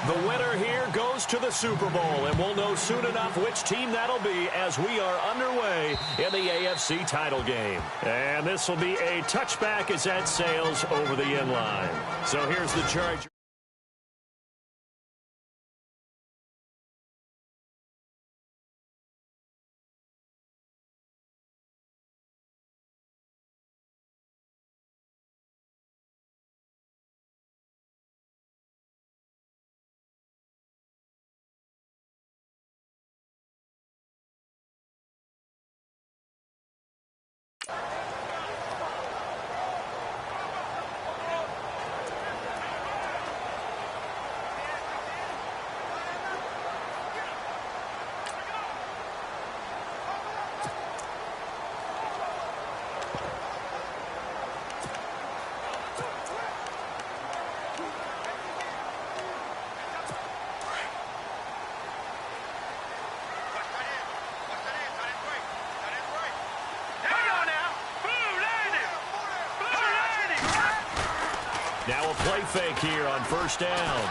The winner here goes to the Super Bowl, and we'll know soon enough which team that'll be as we are underway in the AFC title game. And this will be a touchback as that sails over the end line. So here's the charge. Now a play fake here on first down.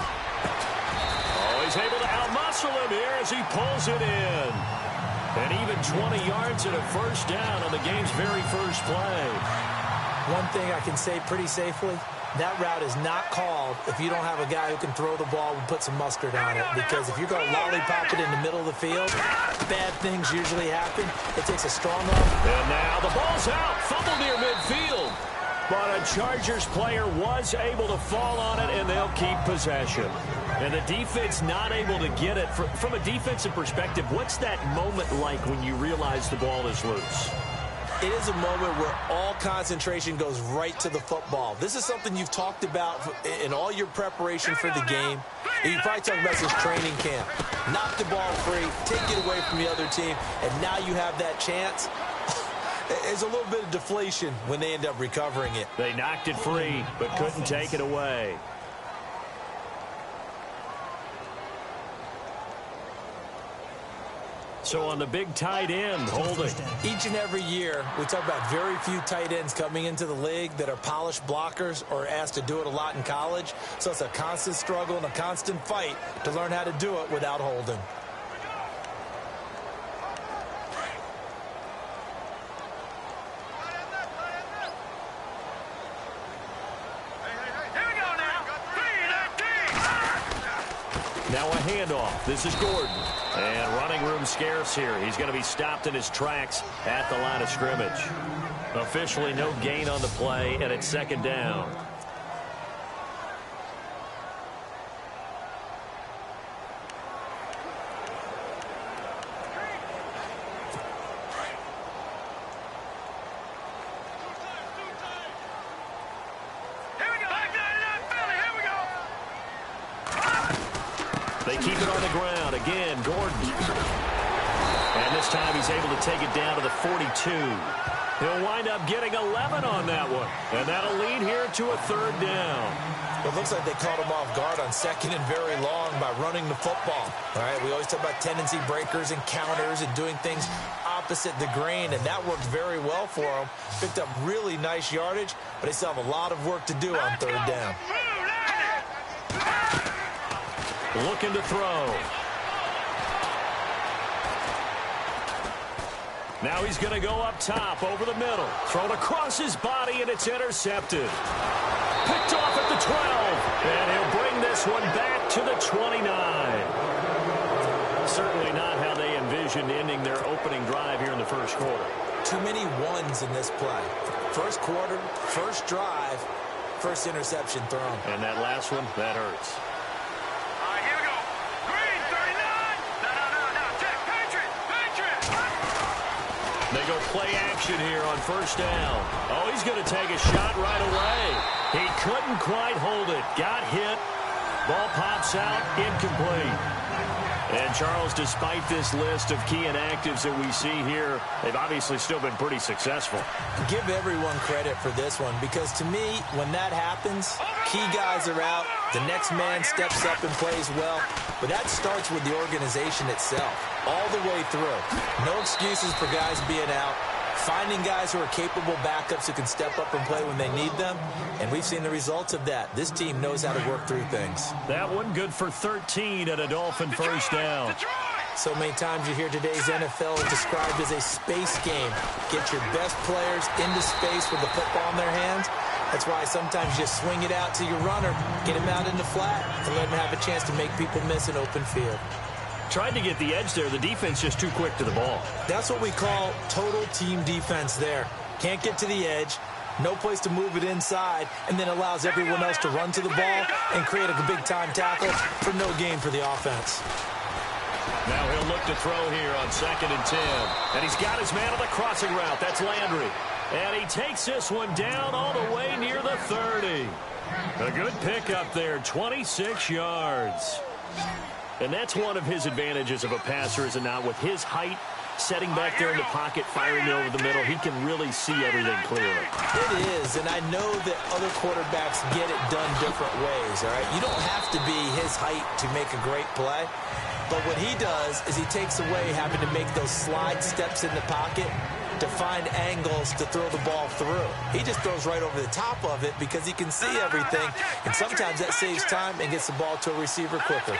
Oh, he's able to outmuscle him here as he pulls it in. And even 20 yards and a first down on the game's very first play. One thing I can say pretty safely, that route is not called if you don't have a guy who can throw the ball and put some mustard on it. Because if you're going to lollipop it in the middle of the field, bad things usually happen. It takes a strong arm. And now the ball's out. Fumble near midfield. But a Chargers player was able to fall on it, and they'll keep possession. And the defense not able to get it. From a defensive perspective, what's that moment like when you realize the ball is loose? It is a moment where all concentration goes right to the football. This is something you've talked about in all your preparation for the game. You probably talked about since training camp. Knock the ball free, take it away from the other team, and now you have that chance. There's a little bit of deflation when they end up recovering it. They knocked it free, but couldn't take it away. So on the big tight end, holding. Each and every year, we talk about very few tight ends coming into the league that are polished blockers or asked to do it a lot in college. So it's a constant struggle and a constant fight to learn how to do it without holding. Now a handoff. This is Gordon. And running room scarce here. He's going to be stopped in his tracks at the line of scrimmage. Officially no gain on the play, and it's second down. They keep it on the ground. Again, Gordon. And this time he's able to take it down to the 42. He'll wind up getting 11 on that one. And that'll lead here to a third down. It looks like they caught him off guard on second and very long by running the football. All right, we always talk about tendency breakers and counters and doing things opposite the grain, and that worked very well for him. Picked up really nice yardage, but they still have a lot of work to do on third down. Looking to throw. Now he's going to go up top over the middle. Thrown across his body, and it's intercepted. Picked off at the 12. And he'll bring this one back to the 29. Certainly not how they envisioned ending their opening drive here in the first quarter. Too many ones in this play. First quarter, first drive, first interception thrown. And that last one, that hurts. They go play action here on first down. Oh, he's going to take a shot right away. He couldn't quite hold it. Got hit. Ball pops out. Incomplete. And, Charles, despite this list of key inactives that we see here, they've obviously still been pretty successful. Give everyone credit for this one because, to me, when that happens, key guys are out. The next man steps up and plays well. But that starts with the organization itself all the way through. No excuses for guys being out. finding guys who are capable backups who can step up and play when they need them, and we've seen the results of that. This team knows how to work through things. That one good for 13 and a Dolphin first down. So many times you hear today's NFL described as a space game. Get your best players into space with the football in their hands. That's why sometimes you just swing it out to your runner, get him out in the flat, and let him have a chance to make people miss an open field. Tried to get the edge there. The defense just too quick to the ball. That's what we call total team defense there. Can't get to the edge, no place to move it inside, and then allows everyone else to run to the ball and create a big-time tackle for no gain for the offense. Now he'll look to throw here on 2nd and 10. And he's got his man on the crossing route. That's Landry. And he takes this one down all the way near the 30. A good pickup there, 26 yards. And that's one of his advantages of a passer, is it not? With his height, setting back there in the pocket, firing over the middle, he can really see everything clearly. It is, and I know that other quarterbacks get it done different ways, all right? You don't have to be his height to make a great play. But what he does is he takes away having to make those slide steps in the pocket to find angles to throw the ball through. He just throws right over the top of it because he can see everything, and sometimes that saves time and gets the ball to a receiver quicker.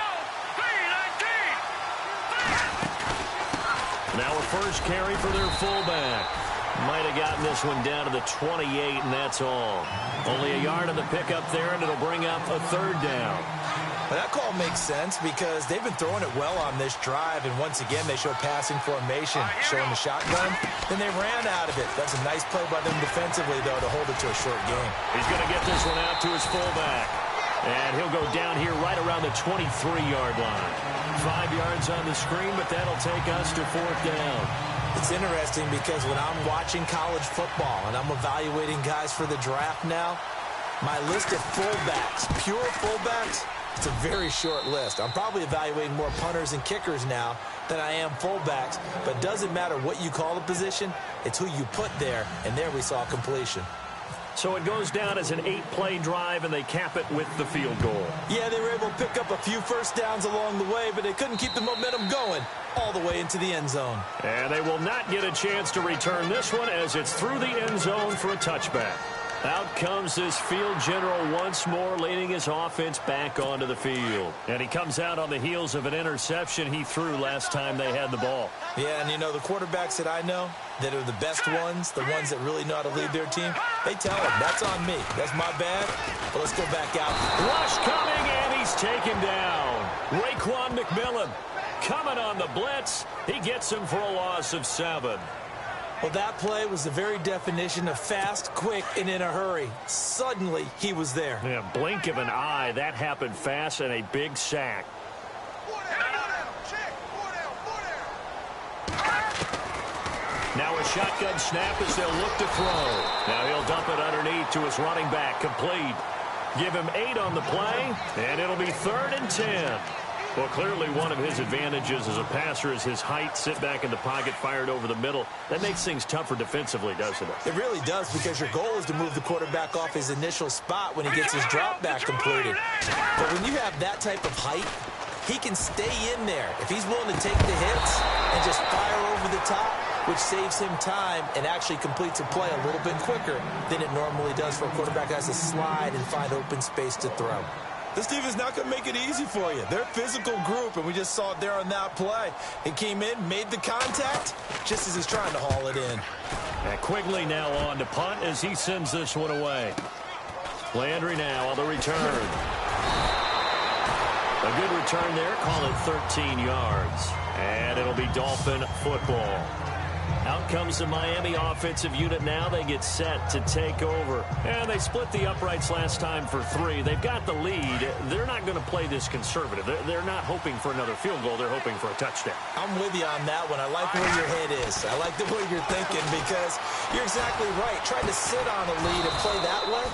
Now a first carry for their fullback. Might have gotten this one down to the 28, and that's all. Only a yard on the pickup there, and it'll bring up a 3rd down. Well, that call makes sense because they've been throwing it well on this drive, and once again they show passing formation, showing the shotgun. Then they ran out of it. That's a nice play by them defensively, though, to hold it to a short game. He's going to get this one out to his fullback. And he'll go down here right around the 23-yard line. 5 yards on the screen, but that'll take us to 4th down. It's interesting because when I'm watching college football and I'm evaluating guys for the draft now, my list of fullbacks, pure fullbacks, it's a very short list. I'm probably evaluating more punters and kickers now than I am fullbacks, but it doesn't matter what you call the position, it's who you put there, and there we saw completion. So it goes down as an 8-play drive, and they cap it with the field goal. Yeah, they were able to pick up a few first downs along the way, but they couldn't keep the momentum going all the way into the end zone. And they will not get a chance to return this one as it's through the end zone for a touchback. Out comes this field general once more, leading his offense back onto the field. And he comes out on the heels of an interception he threw last time they had the ball. Yeah, and you know, the quarterbacks that I know that are the best ones, the ones that really know how to lead their team, they tell them, that's on me. That's my bad. But let's go back out. Rush coming, and he's taken down. Raekwon McMillan coming on the blitz. He gets him for a loss of 7. Well, that play was the very definition of fast, quick, and in a hurry. Suddenly, he was there. Yeah, blink of an eye. That happened fast, and a big sack. Now a shotgun snap as they'll look to throw. Now he'll dump it underneath to his running back. Complete. Give him 8 on the play, and it'll be 3rd and 10. Well, clearly one of his advantages as a passer is his height, sit back in the pocket, fired over the middle. That makes things tougher defensively, doesn't it? It really does, because your goal is to move the quarterback off his initial spot when he gets his drop back completed. But when you have that type of height, he can stay in there. If he's willing to take the hits and just fire over the top, which saves him time and actually completes a play a little bit quicker than it normally does for a quarterback that has to slide and find open space to throw. This team is not going to make it easy for you. They're a physical group, and we just saw it there on that play. He came in, made the contact, just as he's trying to haul it in. And Quigley now on to punt as he sends this one away. Landry now on the return. A good return there, call it 13 yards. And it'll be Dolphin football. Out comes the Miami offensive unit now. They get set to take over. And they split the uprights last time for 3. They've got the lead. They're not going to play this conservative. They're not hoping for another field goal. They're hoping for a touchdown. I'm with you on that one. I like where your head is. I like the way you're thinking, because you're exactly right. Trying to sit on a lead and play that way,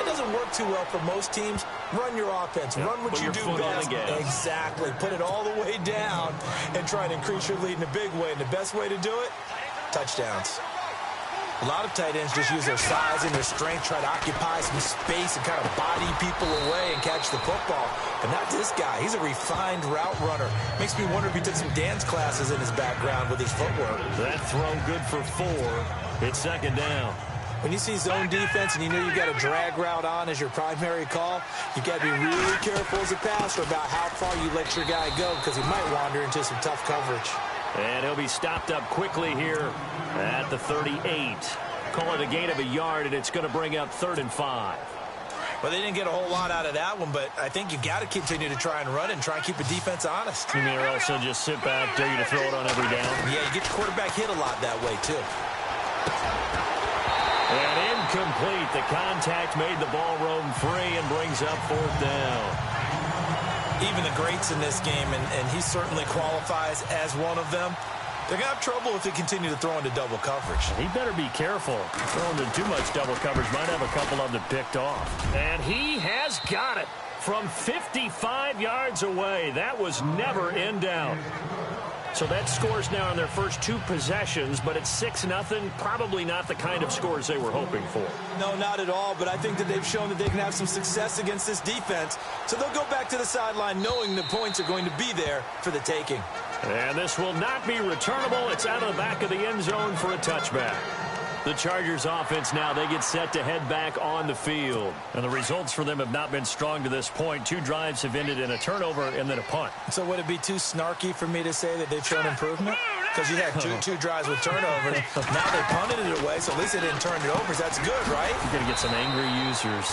that doesn't work too well for most teams. Run your offense. Yep. Run what you do best. Exactly. Put it all the way down and try to increase your lead in a big way. And the best way to do it, touchdowns. A lot of tight ends just use their size and their strength, try to occupy some space and kind of body people away and catch the football. But not this guy. He's a refined route runner. Makes me wonder if he took some dance classes in his background with his footwork. That throw good for 4. It's second down. When you see zone defense and you know you've got a drag route on as your primary call, you've got to be really careful as a passer about how far you let your guy go because he might wander into some tough coverage. And he'll be stopped up quickly here at the 38. Call it a gain of a yard, and it's going to bring up 3rd and 5. Well, they didn't get a whole lot out of that one, but I think you've got to continue to try and run it and try and keep the defense honest. You mean or also just sit back, dare you to throw it on every down? Yeah, you get the quarterback hit a lot that way, too. And incomplete. The contact made the ball roam free and brings up 4th down. Even the greats in this game, and he certainly qualifies as one of them, they're going to have trouble if they continue to throw into double coverage. He better be careful. Throwing into too much double coverage might have a couple of them picked off. And he has got it from 55 yards away. That was never in doubt. So that scores now in their first 2 possessions, but it's 6-0. Probably not the kind of scores they were hoping for. No, not at all, but I think that they've shown that they can have some success against this defense. So they'll go back to the sideline knowing the points are going to be there for the taking. And this will not be returnable. It's out of the back of the end zone for a touchback. The Chargers offense now, they get set to head back on the field. And the results for them have not been strong to this point. 2 drives have ended in a turnover and then a punt. So would it be too snarky for me to say that they've shown improvement? Because you had two drives with turnovers. Now they punted it away, so at least they didn't turn it over. That's good, right? You're going to get some angry users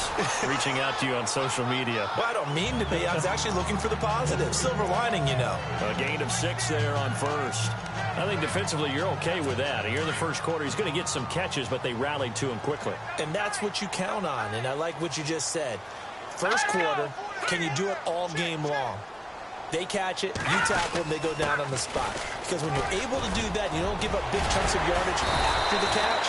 reaching out to you on social media. Well, I don't mean to be. I was actually looking for the positive. Silver lining, you know. A gain of 6 there on first. I think defensively you're okay with that. Here in the first quarter, he's going to get some catches, but they rallied to him quickly. And that's what you count on, and I like what you just said. First quarter, can you do it all game long? They catch it, you tackle them, they go down on the spot. Because when you're able to do that, you don't give up big chunks of yardage after the catch,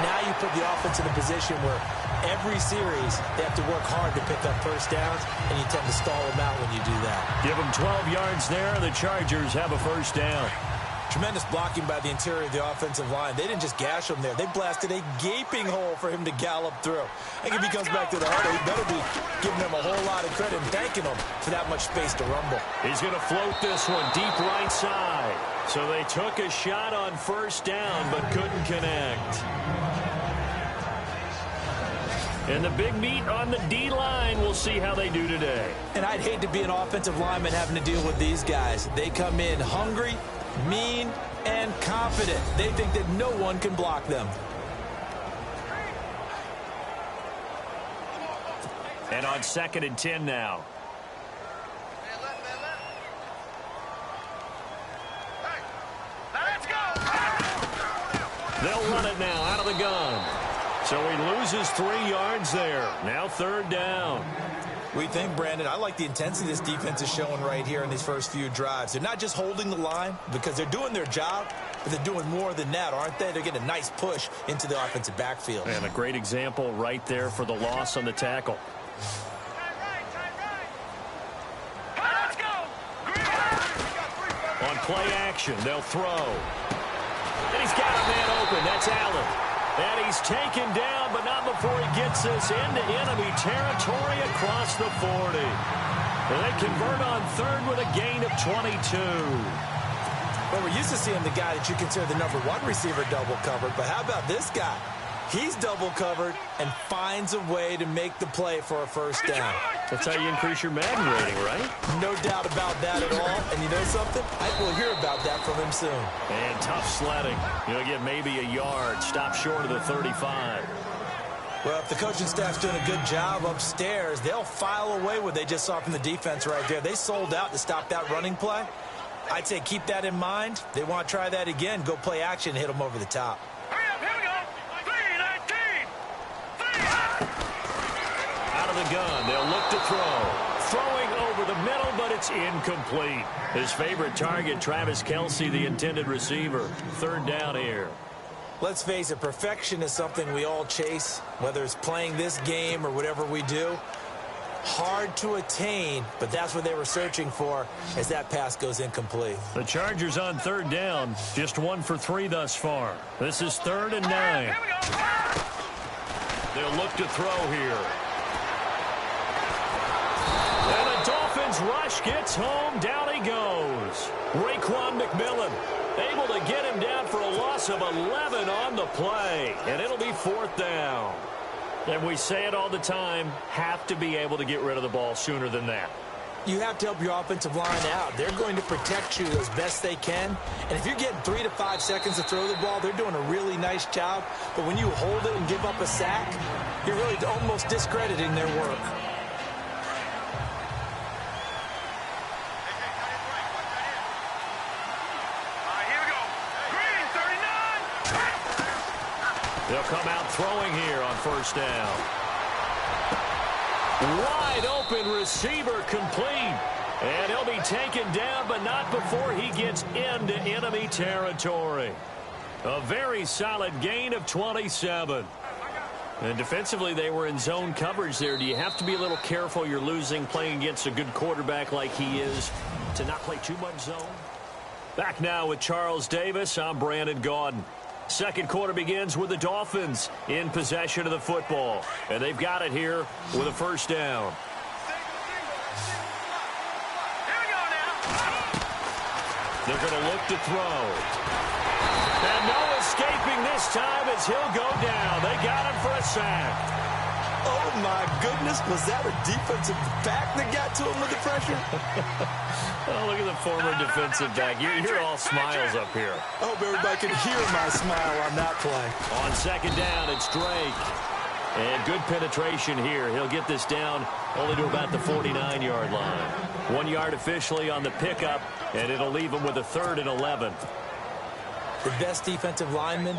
now you put the offense in a position where every series they have to work hard to pick up first downs, and you tend to stall them out when you do that. Give them 12 yards there. The Chargers have a first down. Tremendous blocking by the interior of the offensive line. They didn't just gash him there. They blasted a gaping hole for him to gallop through. I think if he comes back to the huddle, he better be giving them a whole lot of credit and thanking them for that much space to rumble. He's going to float this one deep right side. So they took a shot on first down but couldn't connect. And the big meat on the D-line, we'll see how they do today. And I'd hate to be an offensive lineman having to deal with these guys. They come in hungry, mean, and confident. They think that no one can block them. And on 2nd and 10 now. They'll run it now out of the gun. So he loses 3 yards there. Now 3rd down. We think, Brandon, I like the intensity this defense is showing right here in these first few drives. They're not just holding the line because they're doing their job, but they're doing more than that, aren't they? They're getting a nice push into the offensive backfield. And a great example right there for the loss on the tackle. On play action, they'll throw. And he's got a man open. That's Allen. And he's taken down, but not before he gets this into enemy territory across the 40. And they convert on 3rd with a gain of 22. Well, we're used to seeing the guy that you consider the #1 receiver double covered, but how about this guy? He's double covered and finds a way to make the play for a first down. That's how you increase your Madden rating, right? No doubt about that at all. And you know something? I will hear about that from him soon. And tough sledding. You'll get maybe a yard. Stop short of the 35. Well, if the coaching staff's doing a good job upstairs, they'll file away what they just saw from the defense right there. They sold out to stop that running play. I'd say keep that in mind. They want to try that again. Go play action and hit them over the top. The gun. They'll look to throw. Throwing over the middle, but it's incomplete. His favorite target, Travis Kelce, the intended receiver. 3rd down here. Let's face it, perfection is something we all chase, whether it's playing this game or whatever we do. Hard to attain, but that's what they were searching for as that pass goes incomplete. The Chargers on 3rd down, just 1 for 3 thus far. This is 3rd and 9. They'll look to throw here. And the Dolphins run rush gets home. Down he goes. Raekwon McMillan able to get him down for a loss of 11 on the play. And it'll be 4th down. And we say it all the time, have to be able to get rid of the ball sooner than that. You have to help your offensive line out. They're going to protect you as best they can. And if you're getting 3 to 5 seconds to throw the ball, they're doing a really nice job. But when you hold it and give up a sack, you're really almost discrediting their work. They'll come out throwing here on 1st down. Wide open receiver complete. And he'll be taken down, but not before he gets into enemy territory. A very solid gain of 27. And defensively, they were in zone coverage there. Do you have to be a little careful? You're losing playing against a good quarterback like he is to not play too much zone. Back now with Charles Davis. I'm Brandon Gaudin. Second quarter begins with the Dolphins in possession of the football. And they've got it here with a 1st down. They're going to look to throw. And no escaping this time as he'll go down. They got him for a sack. Oh, my goodness. Was that a defensive back that got to him with the pressure? Oh, look at the former defensive back. You're all smiles up here. I hope everybody can hear my smile on that play. On 2nd down, it's Drake. And good penetration here. He'll get this down only to about the 49-yard line. 1 yard officially on the pickup, and it'll leave him with a 3rd and 11. The best defensive linemen,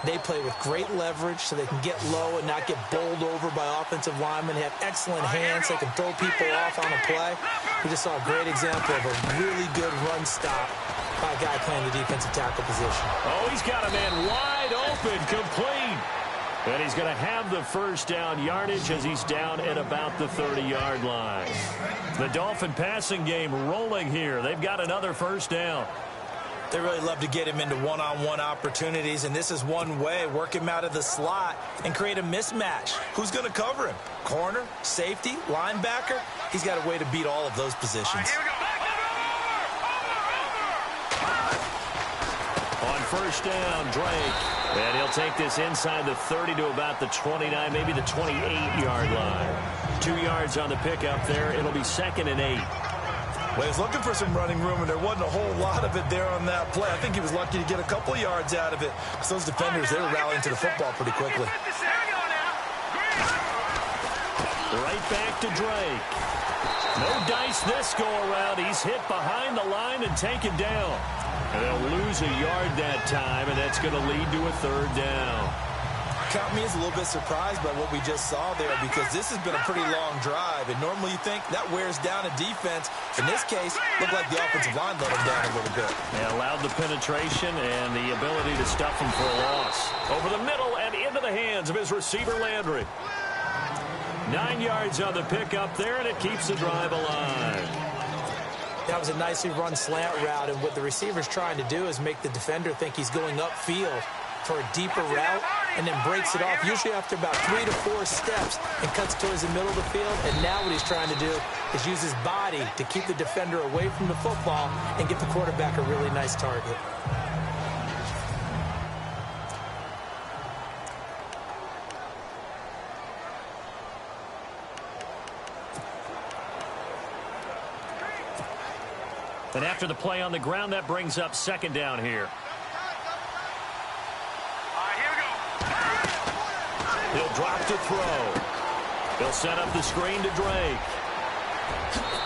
they play with great leverage so they can get low and not get bowled over by offensive linemen. They have excellent hands. They can throw people off on a play. We just saw a great example of a really good run stop by a guy playing the defensive tackle position. Oh, he's got a man wide open, complete. And he's going to have the 1st down yardage as he's down at about the 30-yard line. The Dolphin passing game rolling here. They've got another 1st down. They really love to get him into one-on-one opportunities, and this is one way. Work him out of the slot and create a mismatch. Who's going to cover him? Corner, safety, linebacker? He's got a way to beat all of those positions. On 1st down, Drake. And he'll take this inside the 30 to about the 29, maybe the 28-yard line. 2 yards on the pickup there. It'll be 2nd and 8. Well, he was looking for some running room, and there wasn't a whole lot of it there on that play. I think he was lucky to get a couple of yards out of it because those defenders, they were rallying to the football pretty quickly. Right back to Drake. No dice this go-around. He's hit behind the line and taken down. And they'll lose a yard that time, and that's going to lead to a 3rd down. Count me as a little bit surprised by what we just saw there because this has been a pretty long drive, and normally you think that wears down a defense. In this case, looked like the offensive line let him down a little bit. They allowed the penetration and the ability to stuff him for a loss. Over the middle and into the hands of his receiver, Landry. 9 yards on the pickup there, and it keeps the drive alive. That was a nicely run slant route, and what the receiver's trying to do is make the defender think he's going upfield for a deeper route and then breaks it off, usually after about 3 to 4 steps, and cuts towards the middle of the field. And now what he's trying to do is use his body to keep the defender away from the football and give the quarterback a really nice target. And after the play on the ground, that brings up 2nd down here. He'll drop to throw. He'll set up the screen to Drake.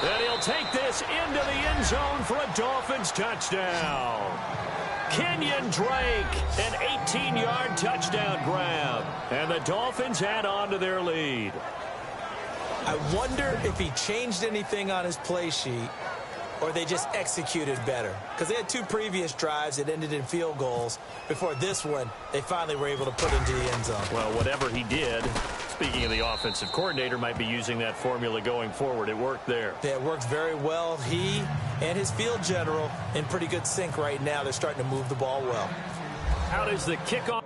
And he'll take this into the end zone for a Dolphins touchdown. Kenyon Drake, an 18-yard touchdown grab. And the Dolphins add on to their lead. I wonder if he changed anything on his play sheet or they just executed better. Because they had 2 previous drives that ended in field goals. Before this one, they finally were able to put into the end zone. Well, whatever he did, speaking of the offensive coordinator, might be using that formula going forward. It worked there. Yeah, it worked very well. He and his field general in pretty good sync right now. They're starting to move the ball well. How does the kickoff?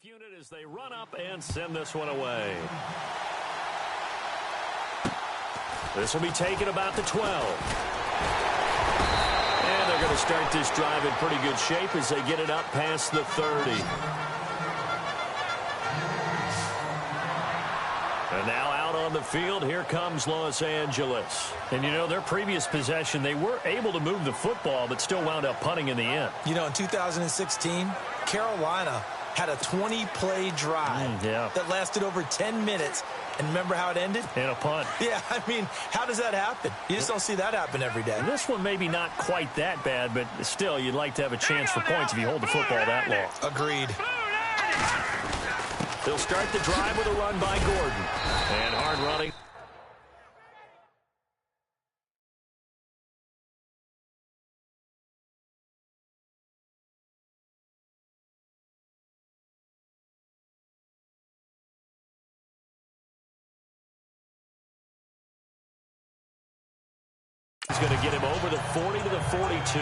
unit as they run up and send this one away. This will be taken about the 12. And they're going to start this drive in pretty good shape as they get it up past the 30. And now out on the field, here comes Los Angeles. And, you know, their previous possession, they were able to move the football, but still wound up punting in the end. You know, in 2016, Carolina had a 20-play drive that lasted over 10 minutes. And remember how it ended? In a punt. Yeah, I mean, how does that happen? You just don't see that happen every day. And this one maybe not quite that bad, but still, you'd like to have a chance for points if you hold the football that long. Agreed. They'll start the drive with a run by Gordon. And hard running. He's going to get him over the 40 to the 42.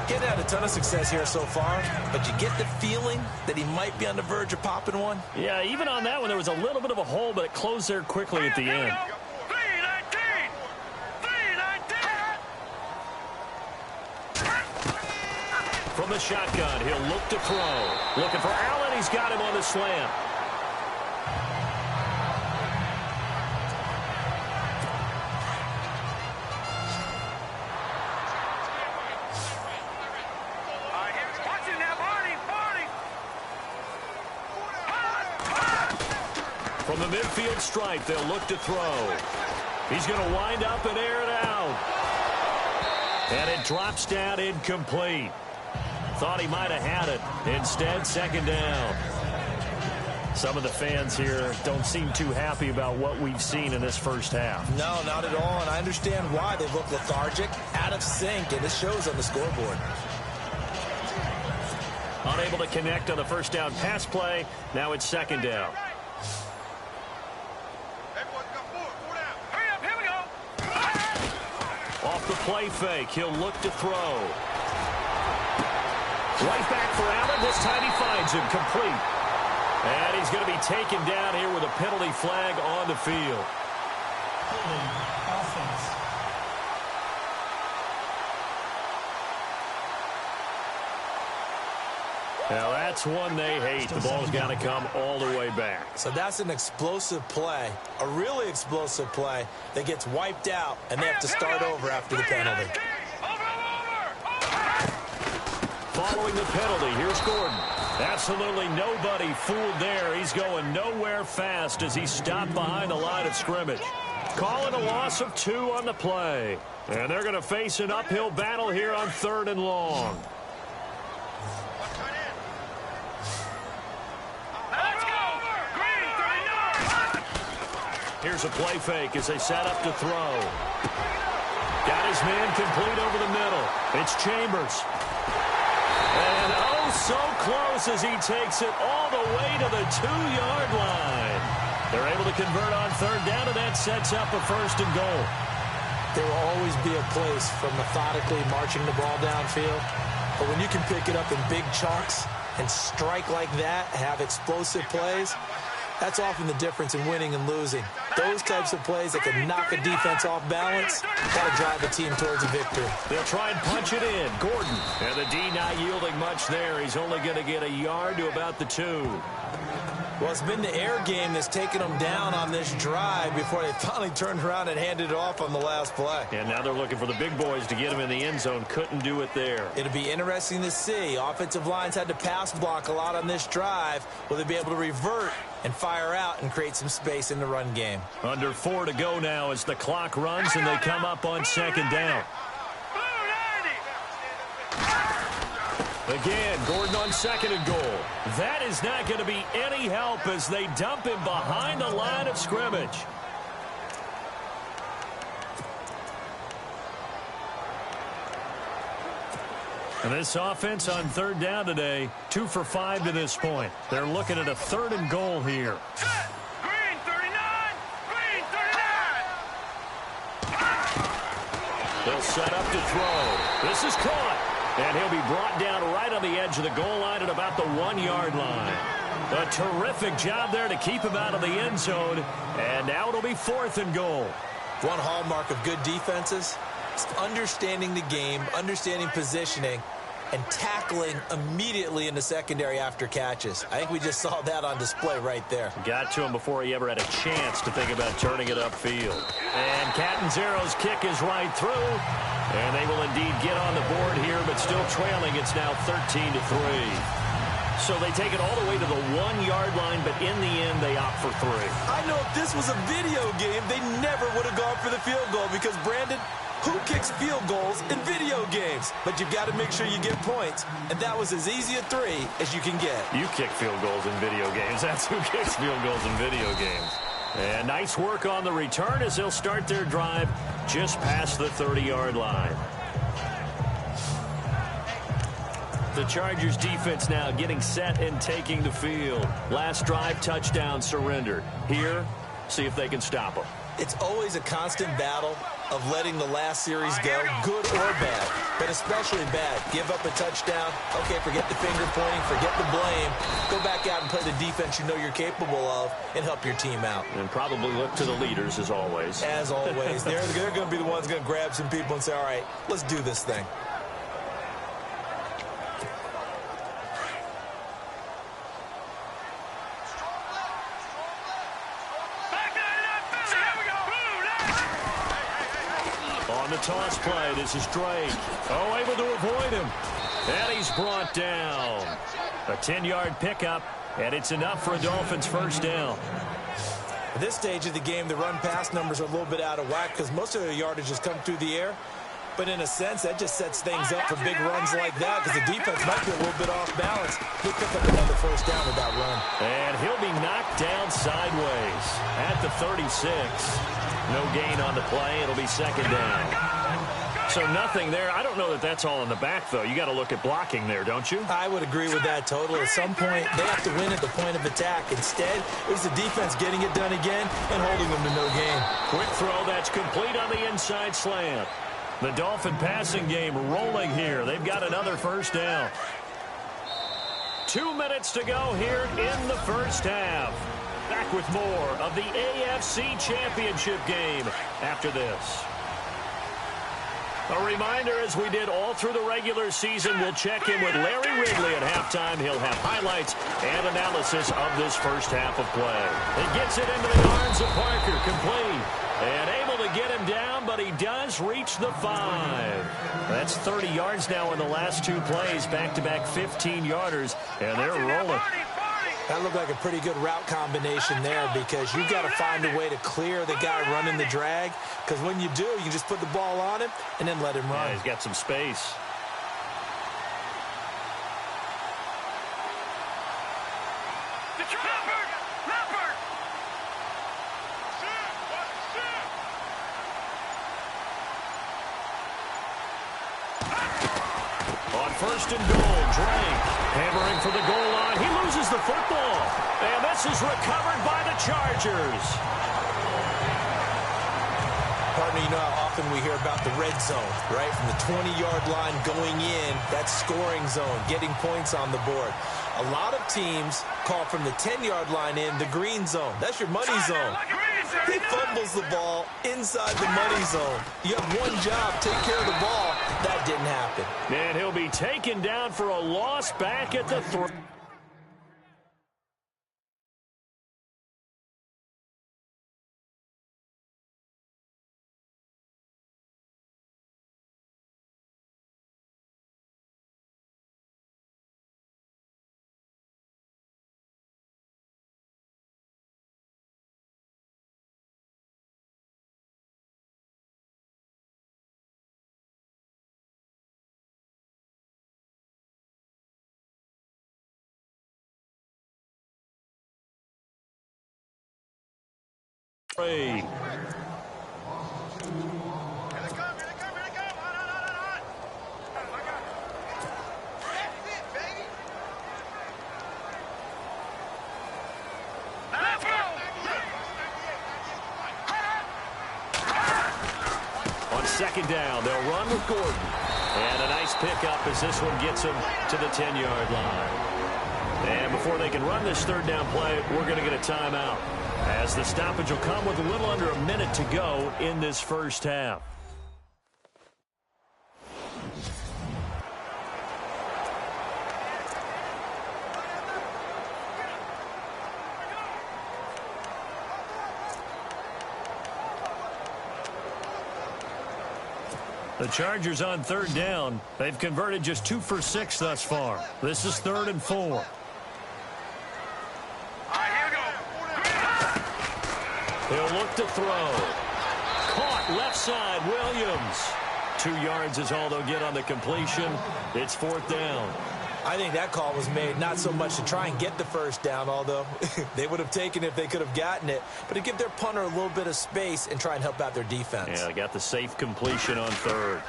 Getting had a ton of success here so far, but you get the feeling that he might be on the verge of popping one. Yeah, even on that one, there was a little bit of a hole, but it closed there quickly at the end. From the shotgun, he'll look to throw. Looking for Allen. He's got him on the slant. From the midfield stripe, they'll look to throw. He's going to wind up and air it out. And it drops down incomplete. Thought he might have had it. Instead, second down. Some of the fans here don't seem too happy about what we've seen in this first half. No, not at all, and I understand why. They look lethargic, out of sync, and it shows on the scoreboard. Unable to connect on the first down pass play. Now it's second down. Off the play fake, he'll look to throw. Right back for Allen. This time he finds him complete. And he's going to be taken down here with a penalty flag on the field. Offense. Now that's one they hate. The ball's got to come all the way back. So that's an explosive play, a really explosive play that gets wiped out, and they have to start over after the penalty. Following the penalty, here's Gordon. Absolutely nobody fooled there. He's going nowhere fast as he stopped behind the line of scrimmage. Calling a loss of 2 on the play. And they're going to face an uphill battle here on 3rd and long. Here's a play fake as they set up to throw. Got his man complete over the middle. It's Chambers. And oh, so close as he takes it all the way to the 2-yard line. They're able to convert on 3rd down, and that sets up a 1st and goal. There will always be a place for methodically marching the ball downfield. But when you can pick it up in big chunks and strike like that, have explosive plays, that's often the difference in winning and losing. Those types of plays that can knock a defense off balance, that'll drive a team towards a victory. They'll try and punch it in. Gordon. And the D not yielding much there. He's only going to get a yard to about the 2. Well, it's been the air game that's taken them down on this drive before they finally turned around and handed it off on the last play. And now they're looking for the big boys to get him in the end zone. Couldn't do it there. It'll be interesting to see. Offensive lines had to pass block a lot on this drive. Will they be able to revert and fire out and create some space in the run game? Under 4 to go now as the clock runs and they come up on 2nd down. Again, Gordon on 2nd and goal. That is not going to be any help as they dump him behind the line of scrimmage. And this offense on 3rd down today, 2 for 5 to this point. They're looking at a 3rd and goal here. Green 39! Green 39! They'll set up to throw. This is caught. And he'll be brought down right on the edge of the goal line at about the 1-yard line. A terrific job there to keep him out of the end zone. And now it'll be 4th and goal. One hallmark of good defenses is understanding the game, understanding positioning, and tackling immediately in the secondary after catches. I think we just saw that on display right there. Got to him before he ever had a chance to think about turning it upfield. And Catanzaro's kick is right through. And they will indeed get on the board here, but still trailing. It's now 13-3. So they take it all the way to the 1-yard line, but in the end, they opt for 3. I know if this was a video game, they never would have gone for the field goal because, Brandon, who kicks field goals in video games? But you've got to make sure you get points, and that was as easy a 3 as you can get. You kick field goals in video games. That's who kicks field goals in video games. And nice work on the return as they'll start their drive just past the 30-yard line. The Chargers defense now getting set and taking the field. Last drive, touchdown, surrender. Here, see if they can stop them. It's always a constant battle of letting the last series go, good or bad, but especially bad. Give up a touchdown. Okay, forget the finger pointing, forget the blame. Go back out and play the defense you know you're capable of and help your team out. And probably look to the leaders, as always. As always. They're going to be the ones going to grab some people and say, all right, let's do this thing. On the toss play, this is Drake. Oh, able to avoid him. And he's brought down. A 10-yard pickup, and it's enough for a Dolphins first down. At this stage of the game, the run-pass numbers are a little bit out of whack because most of their yardage has come through the air. But in a sense, that just sets things up for big runs like that because the defense might be a little bit off balance. He'll pick up another first down with that run. And he'll be knocked down sideways at the 36. No gain on the play. It'll be second down. So nothing there. I don't know that that's all in the back, though. You got to look at blocking there, don't you? I would agree with that totally. At some point, they have to win at the point of attack. Instead, it was the defense getting it done again and holding them to no gain. Quick throw that's complete on the inside slant. The Dolphin passing game rolling here. They've got another first down. 2 minutes to go here in the first half. Back with more of the AFC Championship game after this. A reminder, as we did all through the regular season, we'll check in with Larry Ridley at halftime. He'll have highlights and analysis of this first half of play. He gets it into the arms of Parker, complete. And able to get him down, but he does reach the 5. That's 30 yards now in the last 2 plays, back-to-back 15-yarders, and they're rolling. That looked like a pretty good route combination there because you've got to find a way to clear the guy running the drag because when you do, you can just put the ball on him and then let him run. Yeah, he's got some space. On first and goal, Drake hammering for the goal line. He loses the football. And this is recovered by the Chargers. Partner, you know how often we hear about the red zone, right? From the 20-yard line going in, that's scoring zone, getting points on the board. A lot of teams call from the 10-yard line in the green zone. That's your money zone. He fumbles the ball inside the money zone. You have one job, take care of the ball. That didn't happen. And he'll be taken down for a loss back at the 3. On second down, they'll run with Gordon. And a nice pickup as this one gets him to the 10-yard line. And before they can run this third down play, we're going to get a timeout, as the stoppage will come with a little under a minute to go in this first half. The Chargers on third down. They've converted just 2 for 6 thus far. This is 3rd and 4. All right, here we go. He'll look to throw. Caught left side, Williams. 2 yards is all they'll get on the completion. It's 4th down. I think that call was made not so much to try and get the first down, although they would have taken it if they could have gotten it, but to give their punter a little bit of space and try and help out their defense. Yeah, they got the safe completion on 3rd.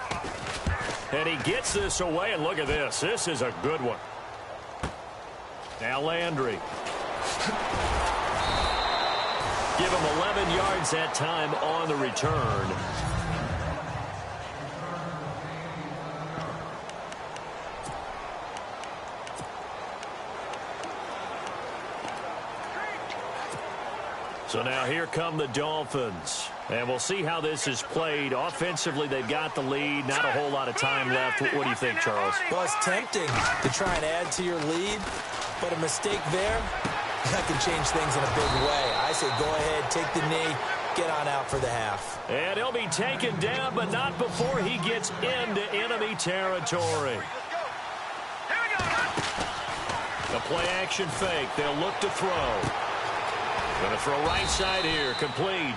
And he gets this away, and look at this. This is a good one. Now Landry. Give him 11 yards that time on the return. So now here come the Dolphins. And we'll see how this is played. Offensively, they've got the lead. Not a whole lot of time left. What do you think, Charles? Well, it's tempting to try and add to your lead, but a mistake there, that can change things in a big way. I say go ahead, take the knee, get on out for the half. And he'll be taken down, but not before he gets into enemy territory. The play-action fake. They'll look to throw. Going to throw right side here. Complete.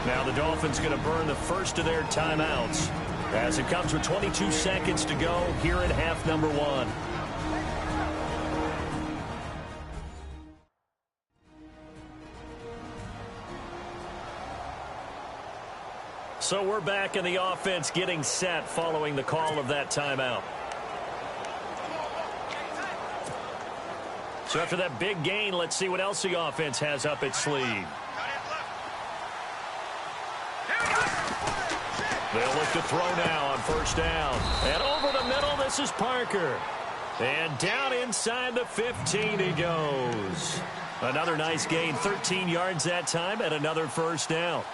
Now the Dolphins going to burn the first of their timeouts as it comes with 22 seconds to go here in half number 1. So we're back in the offense getting set following the call of that timeout. So after that big gain, let's see what else the offense has up its sleeve. They'll look to throw now on first down. And over the middle, this is Parker. And down inside the 15 he goes. Another nice gain, 13 yards that time, and another first down.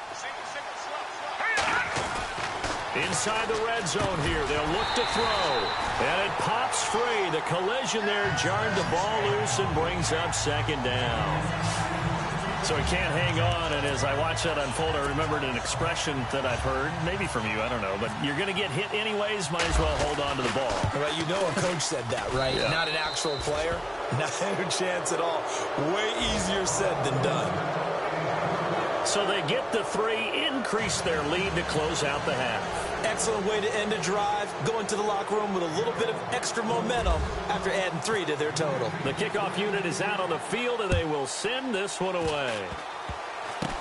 Inside the red zone here, they'll look to throw. And it pops free. The collision there jarred the ball loose and brings up second down. So he can't hang on, and as I watched that unfold, I remembered an expression that I've heard, maybe from you, I don't know, but you're going to get hit anyways, might as well hold on to the ball. Well, you know a coach said that, right? Yeah. Not an actual player. Not a chance at all. Way easier said than done. So they get the 3, increase their lead to close out the half. Excellent way to end a drive. Go into the locker room with a little bit of extra momentum after adding 3 to their total. The kickoff unit is out on the field, and they will send this one away.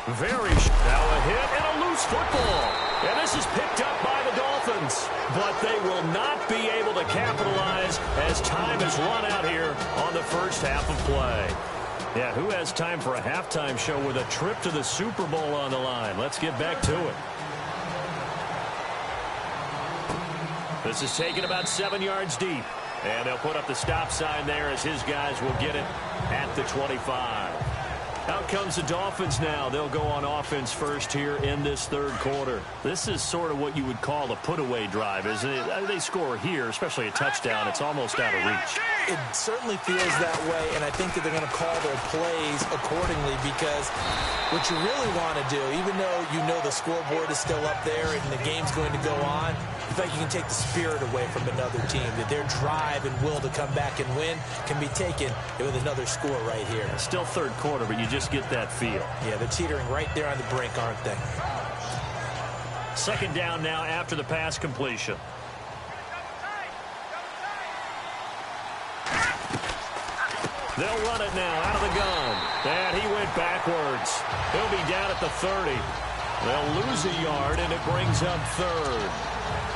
Now a hit and a loose football. And this is picked up by the Dolphins. But they will not be able to capitalize as time has run out here on the first half of play. Yeah, who has time for a halftime show with a trip to the Super Bowl on the line? Let's get back to it. This is taken about 7 yards deep. And they'll put up the stop sign there as his guys will get it at the 25. Out comes the Dolphins now. They'll go on offense first here in this third quarter. This is sort of what you would call a put-away drive, isn't it? They score here, especially a touchdown. It's almost out of reach. It certainly feels that way, and I think that they're going to call their plays accordingly because what you really want to do, even though you know the scoreboard is still up there and the game's going to go on, I feel like you can take the spirit away from another team, that their drive and will to come back and win can be taken with another score right here. It's still third quarter, but you just get that feel. Yeah, they're teetering right there on the brink, aren't they? Second down now after the pass completion. They'll run it now out of the gun. And he went backwards. He'll be down at the 30. They'll lose a yard, and it brings up third.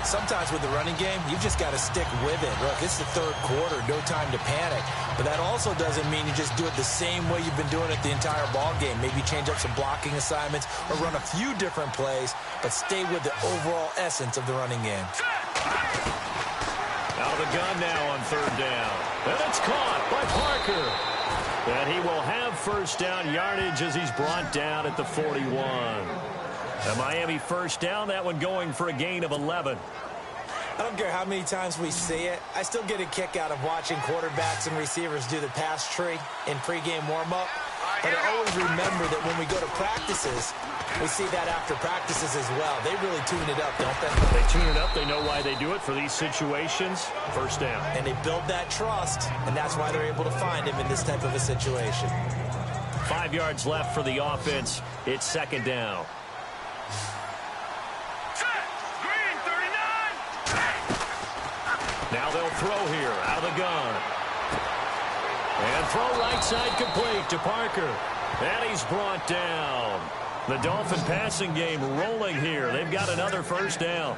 Sometimes with the running game, you've just got to stick with it. Look, it's the third quarter, no time to panic. But that also doesn't mean you just do it the same way you've been doing it the entire ball game. Maybe change up some blocking assignments or run a few different plays, but stay with the overall essence of the running game. Out of the gun now on third down. And it's caught by Parker. And he will have first down yardage as he's brought down at the 41. A Miami first down, that one going for a gain of 11. I don't care how many times we see it. I still get a kick out of watching quarterbacks and receivers do the pass tree in pregame warm-up. But I always remember that when we go to practices, we see that after practices as well. They really tune it up, don't they? They tune it up. They know why they do it for these situations. First down. And they build that trust, and that's why they're able to find him in this type of a situation. 5 yards left for the offense. It's second down. Now they'll throw here out of the gun. And throw right side complete to Parker. And he's brought down. The Dolphin passing game rolling here. They've got another first down.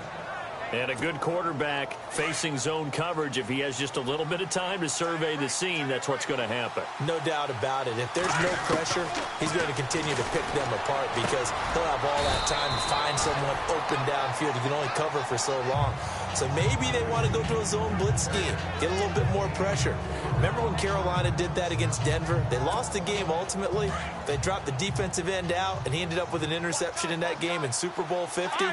And a good quarterback facing zone coverage. If he has just a little bit of time to survey the scene, that's what's going to happen. No doubt about it. If there's no pressure, he's going to continue to pick them apart because he'll have all that time to find someone open downfield. You can only cover for so long. So maybe they want to go to a zone blitz scheme, get a little bit more pressure. Remember when Carolina did that against Denver? They lost the game ultimately. They dropped the defensive end out, and he ended up with an interception in that game in Super Bowl 50.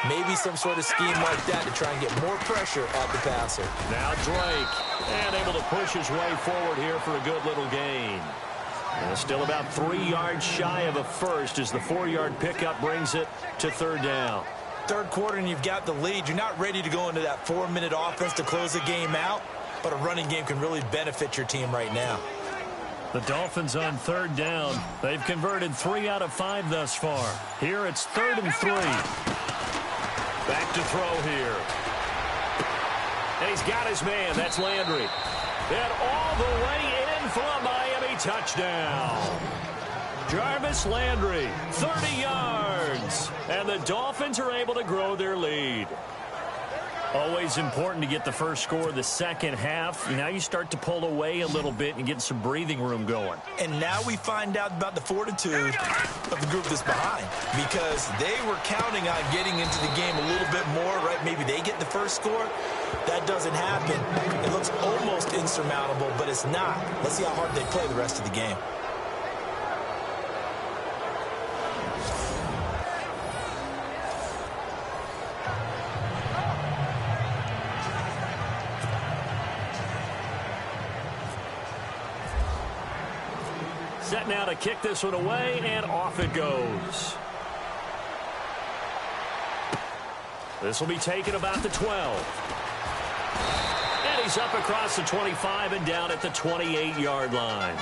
Maybe some sort of scheme like that to try and get more pressure at the passer. Now Drake, and able to push his way forward here for a good little gain. And still about 3 yards shy of a first as the 4-yard pickup brings it to third down. Third quarter and you've got the lead. You're not ready to go into that 4-minute offense to close the game out, but a running game can really benefit your team right now. The Dolphins on third down. They've converted 3 out of 5 thus far. Here it's 3rd and 3. Back to throw here. And he's got his man. That's Landry. And all the way in for a Miami touchdown. Jarvis Landry, 30 yards. And the Dolphins are able to grow their lead. Always important to get the first score of the second half. Now you start to pull away a little bit and get some breathing room going. And now we find out about the fortitude of the group that's behind, because they were counting on getting into the game a little bit more, right? Maybe they get the first score. That doesn't happen. It looks almost insurmountable, but it's not. Let's see how hard they play the rest of the game. Set now to kick this one away, and off it goes. This will be taken about the 12. And he's up across the 25 and down at the 28-yard line.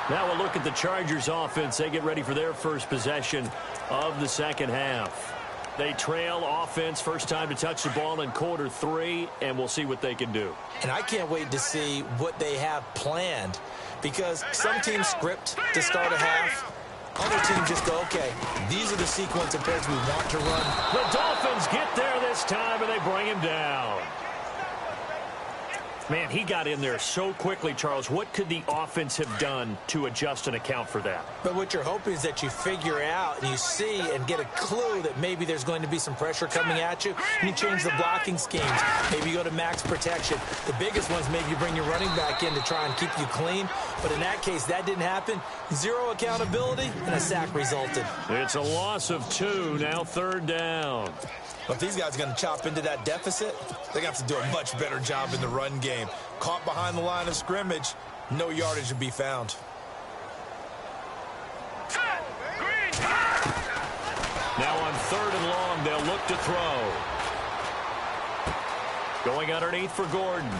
Now we'll look at the Chargers offense. They get ready for their first possession of the second half. They trail offense, first time to touch the ball in quarter 3, and we'll see what they can do. And I can't wait to see what they have planned, because some teams script to start a half. Other teams just go, okay, these are the sequence of plays we want to run. The Dolphins get there this time, and they bring him down. Man, he got in there so quickly, Charles. What could the offense have done to adjust and account for that? But what you're hoping is that you figure out and you see and get a clue that maybe there's going to be some pressure coming at you, and you change the blocking schemes. Maybe you go to max protection. The biggest ones, maybe you bring your running back in to try and keep you clean. But in that case, that didn't happen. 0 accountability, and a sack resulted. It's a loss of 2, now third down. But if these guys are going to chop into that deficit, they're going to have to do a much better job in the run game. Caught behind the line of scrimmage, no yardage to be found. Now on 3rd and long, they'll look to throw. Going underneath for Gordon.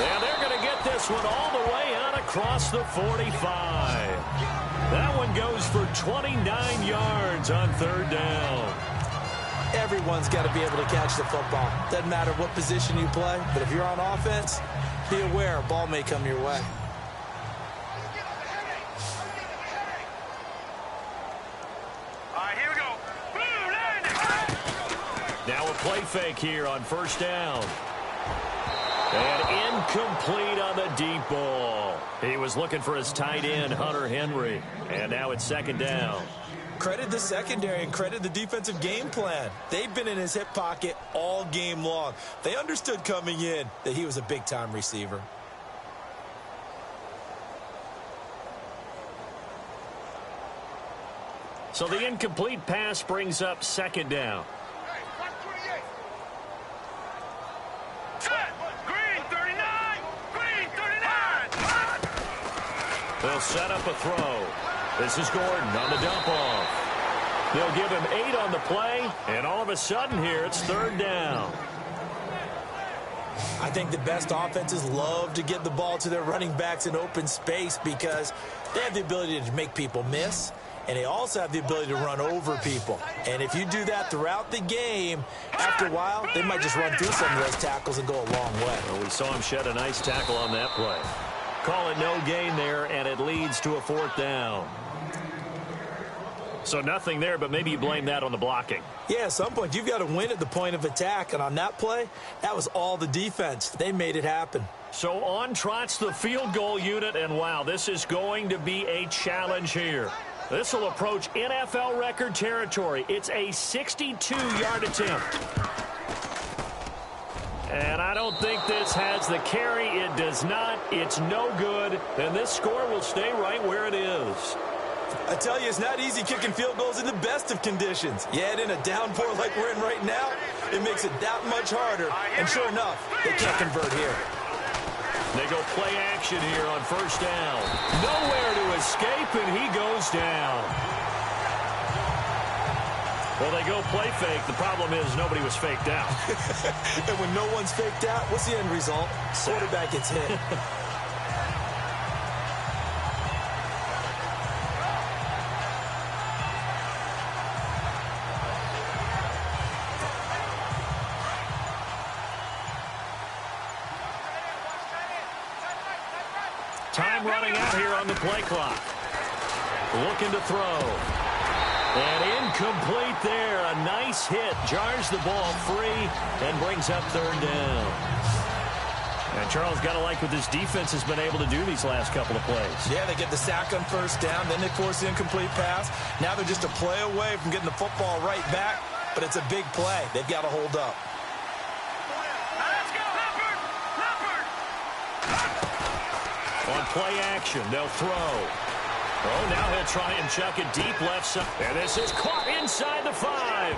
And they're going to get this one all the way out across the 45. That one goes for 29 yards on 3rd down. Everyone's got to be able to catch the football. Doesn't matter what position you play, but if you're on offense, be aware a ball may come your way. All right, here we go. Now a play fake here on first down. And incomplete on the deep ball. He was looking for his tight end, Hunter Henry. And now it's second down. Credit the secondary and credit the defensive game plan. They've been in his hip pocket all game long. They understood coming in that he was a big-time receiver. So the incomplete pass brings up second down. Green 39! Green 39! They'll set up a throw. This is Gordon on the dump off. They'll give him 8 on the play, and all of a sudden here it's third down. I think the best offenses love to get the ball to their running backs in open space because they have the ability to make people miss, and they also have the ability to run over people. And if you do that throughout the game, after a while, they might just run through some of those tackles and go a long way. Well, we saw him shed a nice tackle on that play. Call it no gain there, and it leads to a fourth down. So nothing there, but maybe you blame that on the blocking. Yeah, at some point, you've got to win at the point of attack. And on that play, that was all the defense. They made it happen. So on trots the field goal unit, and wow, this is going to be a challenge here. This will approach NFL record territory. It's a 62-yard attempt. And I don't think this has the carry. It does not. It's no good. And this score will stay right where it is. I tell you, it's not easy kicking field goals in the best of conditions. Yet in a downpour like we're in right now, it makes it that much harder. And sure enough, they can't convert here. They go play action here on first down. Nowhere to escape, and he goes down. Well, they go play fake. The problem is nobody was faked out. And when no one's faked out, what's the end result? Quarterback gets hit. Time running out here on the play clock. Looking to throw. And incomplete there. A nice hit. Jars the ball free and brings up third down. And Charles, got to like what this defense has been able to do these last couple of plays. Yeah, they get the sack on first down. Then they force the incomplete pass. Now they're just a play away from getting the football right back. But it's a big play. They've got to hold up. On play action, they'll throw. Oh, now he'll try and chuck it deep left side. And this is caught inside the 5.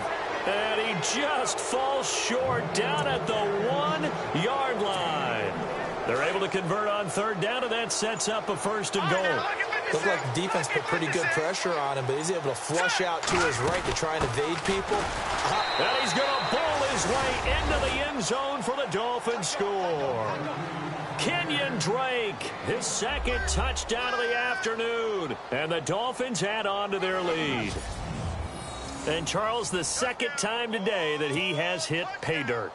And he just falls short down at the 1-yard line. They're able to convert on third down, and that sets up a first and goal. Looked like the defense put pretty good pressure on him, but he's able to flush out to his right to try and evade people. And he's going to bowl his way into the end zone for the Dolphins score. Kenyon Drake, his second touchdown of the afternoon. And the Dolphins add on to their lead. And Charles, the second time today that he has hit pay dirt.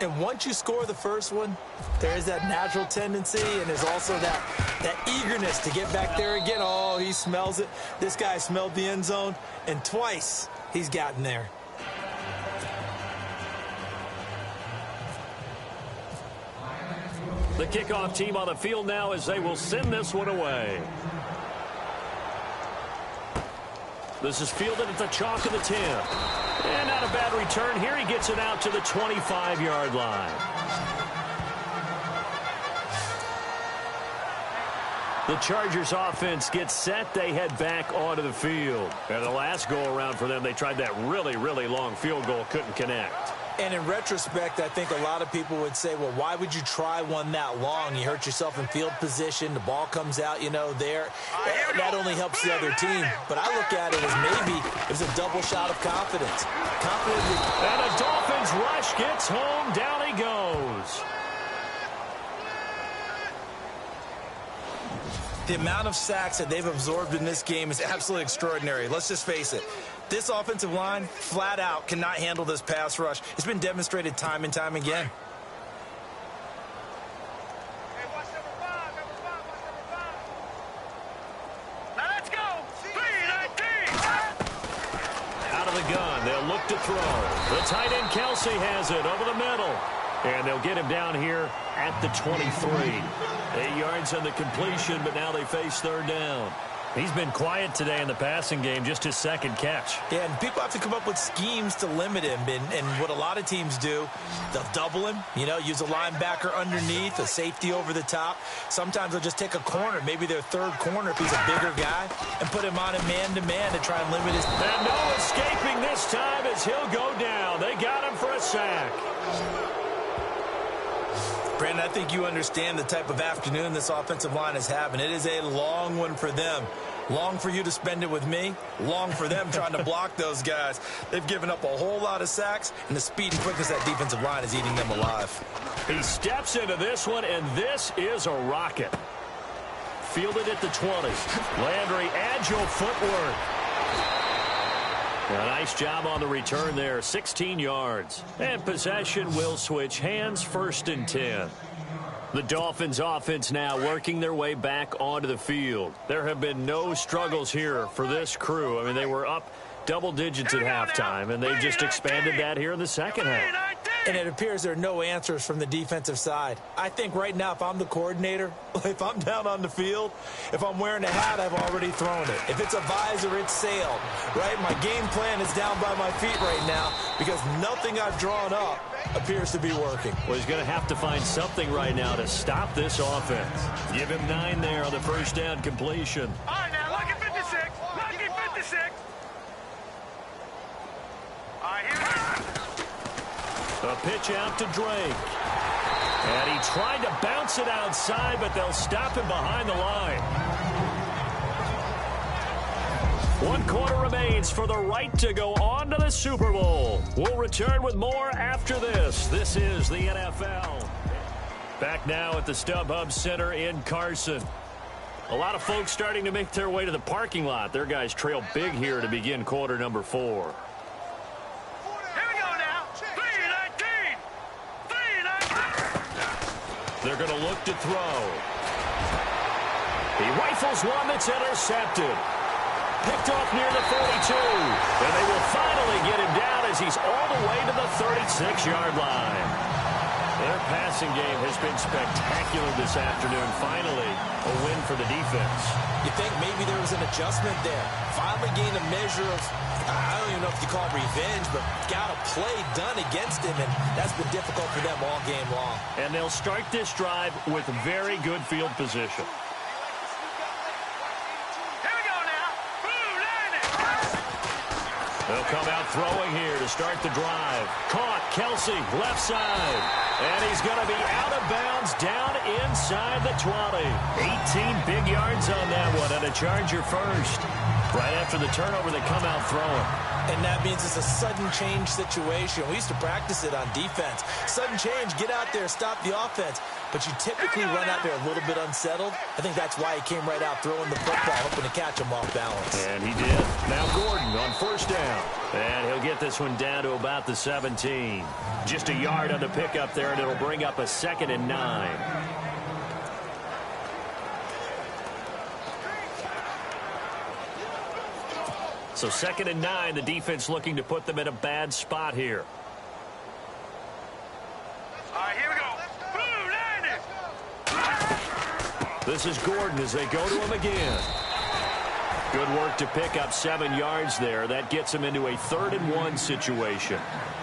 And once you score the first one, there is that natural tendency, and there's also that eagerness to get back there again. Oh, he smells it. This guy smelled the end zone, and twice he's gotten there. The kickoff team on the field now as they will send this one away. This is fielded at the chalk of the 10. And not a bad return here. He gets it out to the 25-yard line. The Chargers offense gets set. They head back onto the field. And the last go-around for them, they tried that really, really long field goal. Couldn't connect. And in retrospect, I think a lot of people would say, well, why would you try one that long? You hurt yourself in field position. The ball comes out, there. That only helps the other team. But I look at it as maybe it was a double shot of confidence. And a Dolphins rush gets home. Down he goes. The amount of sacks that they've absorbed in this game is absolutely extraordinary. Let's just face it. This offensive line, flat out, cannot handle this pass rush. It's been demonstrated time and time again. Hey, watch number 5, Now let's go. 3-19. Out of the gun, they'll look to throw. The tight end Kelsey has it over the middle. And they'll get him down here at the 23. 8 yards on the completion, but now they face third down. He's been quiet today in the passing game, just his second catch. Yeah, and people have to come up with schemes to limit him. And what a lot of teams do, they'll double him, use a linebacker underneath, a safety over the top. Sometimes they'll just take a corner, maybe their third corner if he's a bigger guy, and put him on a man-to-man to try and limit his... And no escaping this time as he'll go down. They got him for a sack. Brandon, I think you understand the type of afternoon this offensive line is having. It is a long one for them. Long for you to spend it with me. Long for them trying to block those guys. They've given up a whole lot of sacks, and the speed and quickness of that defensive line is eating them alive. He steps into this one, and this is a rocket. Fielded at the 20. Landry, agile footwork. A nice job on the return there, 16 yards. And possession will switch hands, 1st and 10. The Dolphins offense now working their way back onto the field. There have been no struggles here for this crew. I mean, they were up double digits at halftime, and they just expanded that here in the second half. And it appears there are no answers from the defensive side. I think right now, if I'm the coordinator, if I'm down on the field, if I'm wearing a hat, I've already thrown it. If it's a visor, it's sailed, right? My game plan is down by my feet right now because nothing I've drawn up appears to be working. Well, he's going to have to find something right now to stop this offense. Give him 9 there on the first down completion. All right, now, lucky 56. Lucky 56. All right, here we go. A pitch out to Drake. And he tried to bounce it outside, but they'll stop him behind the line. 1 quarter remains for the right to go on to the Super Bowl. We'll return with more after this. This is the NFL. Back now at the StubHub Center in Carson. A lot of folks starting to make their way to the parking lot. Their guys trail big here to begin quarter number 4. They're going to look to throw. He rifles one that's intercepted. Picked off near the 42. And they will finally get him down as he's all the way to the 36-yard line. Their passing game has been spectacular this afternoon. Finally, a win for the defense. You think maybe there was an adjustment there. Finally gained a measure of, I don't even know if you call it revenge, but got a play done against him, and that's been difficult for them all game long. And they'll start this drive with very good field position. Here we go now. Blue line it. They'll come out throwing here to start the drive. Caught, Kelsey, left side. And he's going to be out of bounds down inside the 20. 18 big yards on that one, and a Charger first. Right after the turnover, they come out throwing. And that means it's a sudden change situation. We used to practice it on defense. Sudden change, get out there, stop the offense. But you typically run out there a little bit unsettled. I think that's why he came right out throwing the football, hoping to catch him off balance. And he did. Now Gordon on first down. And he'll get this one down to about the 17. Just a yard on the pickup there, and it'll bring up a 2nd and 9. So 2nd and 9, the defense looking to put them in a bad spot here. All right, here we go. Blue line it. This is Gordon as they go to him again. Good work to pick up 7 yards there. That gets him into a 3rd and 1 situation.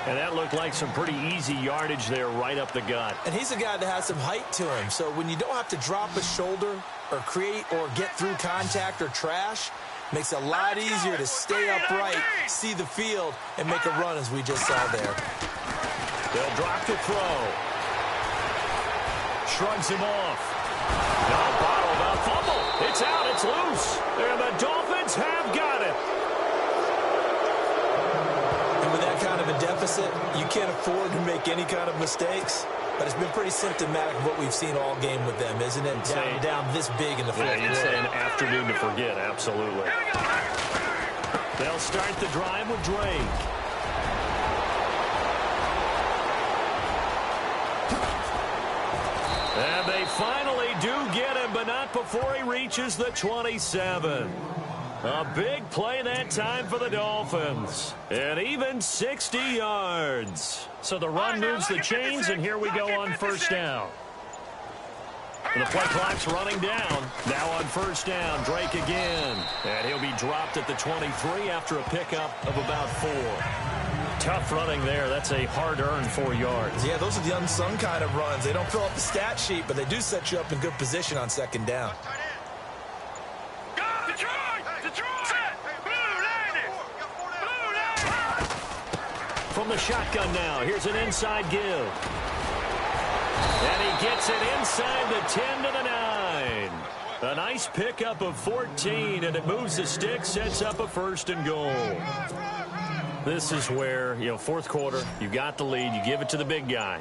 And that looked like some pretty easy yardage there right up the gut. And he's a guy that has some height to him. So when you don't have to drop a shoulder or create or get through contact or trash, makes it a lot easier to stay upright, see the field, and make a run as we just saw there. They'll drop the throw. Shrugs him off. Now bottled up. Fumble. It's out. It's loose. And the Dolphins have got it. And with that kind of a deficit, you can't afford to make any kind of mistakes. But it's been pretty symptomatic of what we've seen all game with them, isn't it? Down this big in the fourth quarter. It's an afternoon to forget, absolutely. They'll start the drive with Drake. And they finally do get him, but not before he reaches the 27. A big play that time for the Dolphins. And even 60 yards. So the run moves the chains, and here we go on first down. Here The play clock's running down. Now on first down, Drake again. And he'll be dropped at the 23 after a pickup of about 4. Tough running there. That's a hard-earned 4 yards. Yeah, those are the unsung kind of runs. They don't fill up the stat sheet, but they do set you up in good position on second down. From the shotgun now, here's an inside give. And he gets it inside the 10 to the 9. A nice pickup of 14, and it moves the stick, sets up a 1st and goal. This is where, fourth quarter, you got the lead, you give it to the big guy.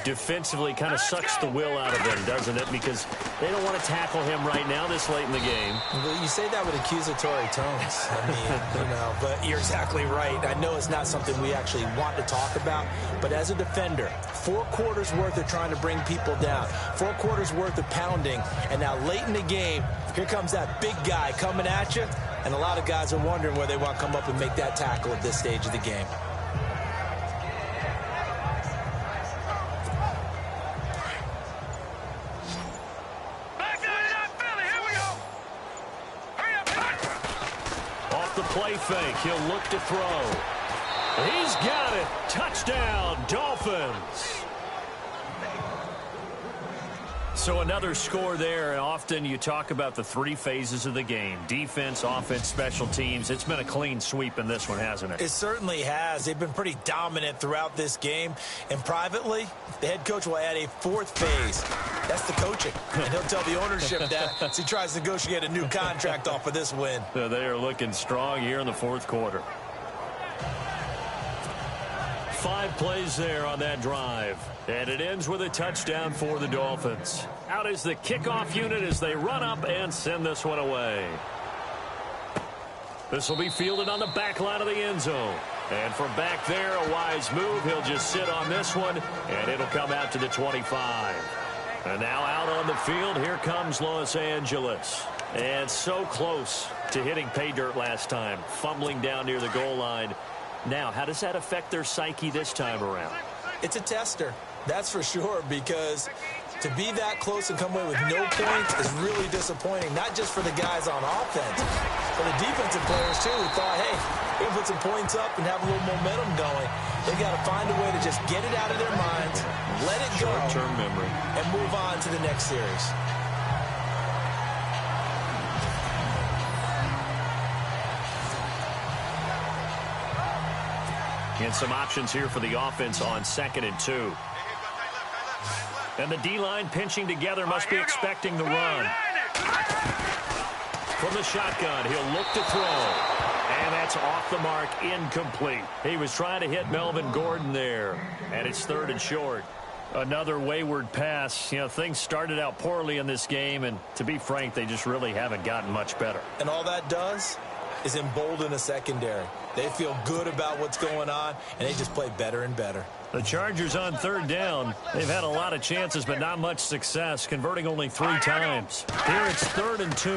Defensively kind of sucks the will out of them, doesn't it? Because they don't want to tackle him right now this late in the game. Well, you say that with accusatory tones. I mean, but you're exactly right. I know it's not something we actually want to talk about, but as a defender, 4 quarters worth of trying to bring people down, 4 quarters worth of pounding, and now late in the game, here comes that big guy coming at you, and a lot of guys are wondering where they want to come up and make that tackle at this stage of the game. Play fake. He'll look to throw. He's got it. Touchdown, Dolphins. So another score there, and often you talk about the 3 phases of the game. Defense, offense, special teams. It's been a clean sweep in this one, hasn't it? It certainly has. They've been pretty dominant throughout this game. And privately, the head coach will add a 4th phase. That's the coaching. And he'll tell the ownership that as he tries to negotiate a new contract off of this win. So they are looking strong here in the 4th quarter. 5 plays there on that drive. And it ends with a touchdown for the Dolphins. Out is the kickoff unit as they run up and send this one away. This will be fielded on the back line of the end zone. And from back there, a wise move. He'll just sit on this one, and it'll come out to the 25. And now out on the field, here comes Los Angeles. And so close to hitting pay dirt last time, fumbling down near the goal line. Now, how does that affect their psyche this time around? It's a tester, that's for sure, because to be that close and come away with no points is really disappointing, not just for the guys on offense, but the defensive players, too, who thought, hey, we'll put some points up and have a little momentum going. They got to find a way to just get it out of their minds, let it go, short-term memory, and move on to the next series. And some options here for the offense on 2nd and 2. And the D-line pinching together, must be expecting the run. From the shotgun, he'll look to throw. And that's off the mark, incomplete. He was trying to hit Melvin Gordon there. And it's 3rd and short. Another wayward pass. Things started out poorly in this game, and to be frank, they just really haven't gotten much better. And all that does is embolden a secondary. They feel good about what's going on, and they just play better and better. The Chargers on 3rd down. They've had a lot of chances, but not much success, converting only 3 times. Here it's 3rd and 2.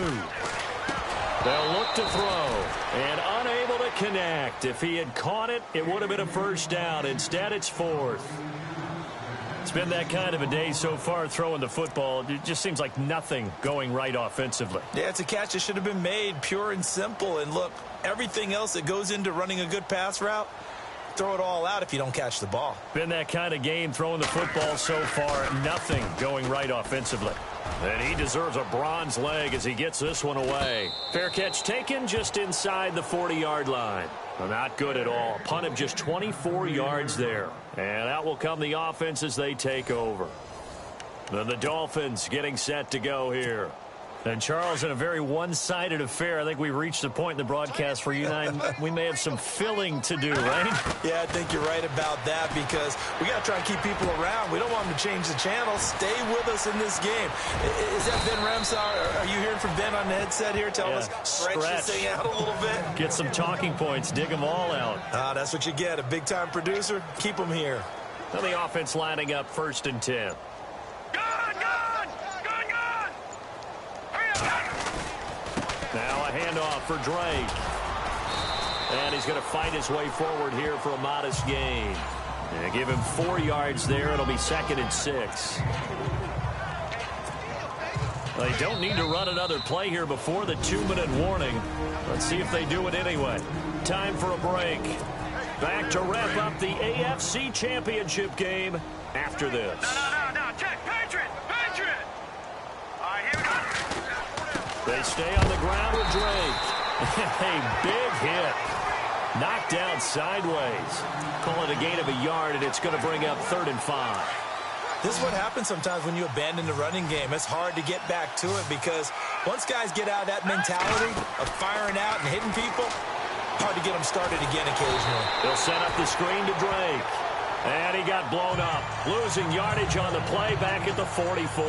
They'll look to throw, and unable to connect. If he had caught it, it would have been a 1st down. Instead, it's 4th. It's been that kind of a day so far throwing the football. It just seems like nothing going right offensively. Yeah, it's a catch that should have been made, pure and simple. And look, everything else that goes into running a good pass route, throw it all out if you don't catch the ball. Been that kind of game throwing the football so far. Nothing going right offensively. And he deserves a bronze leg as he gets this one away. Fair catch taken just inside the 40-yard line. Well, not good at all. Punt of just 24 yards there. And out will come the offense as they take over. Then the Dolphins getting set to go here. And, Charles, in a very one-sided affair, I think we've reached the point in the broadcast where you and I, we may have some filling to do, right? Yeah, I think you're right about that because we got to try and keep people around. We don't want them to change the channel. Stay with us in this game. Is that Ben Ramsar? Are you hearing from Ben on the headset here? Tell us, stretch this thing out a little bit. Get some talking points. Dig them all out. That's what you get. A big-time producer. Keep them here. Now the offense lining up 1st and 10. Now a handoff for Drake. And he's going to fight his way forward here for a modest gain. And give him 4 yards there. It'll be 2nd and 6. They don't need to run another play here before the 2-minute warning. Let's see if they do it anyway. Time for a break. Back to wrap up the AFC Championship game after this. No. Check. Patriot. All right, here we go. They stay on the ground with Drake. A big hit. Knocked down sideways. Call it a gain of a yard, and it's going to bring up 3rd and 5. This is what happens sometimes when you abandon the running game. It's hard to get back to it because once guys get out of that mentality of firing out and hitting people, hard to get them started again occasionally. They'll set up the screen to Drake. And he got blown up. Losing yardage on the play back at the 44.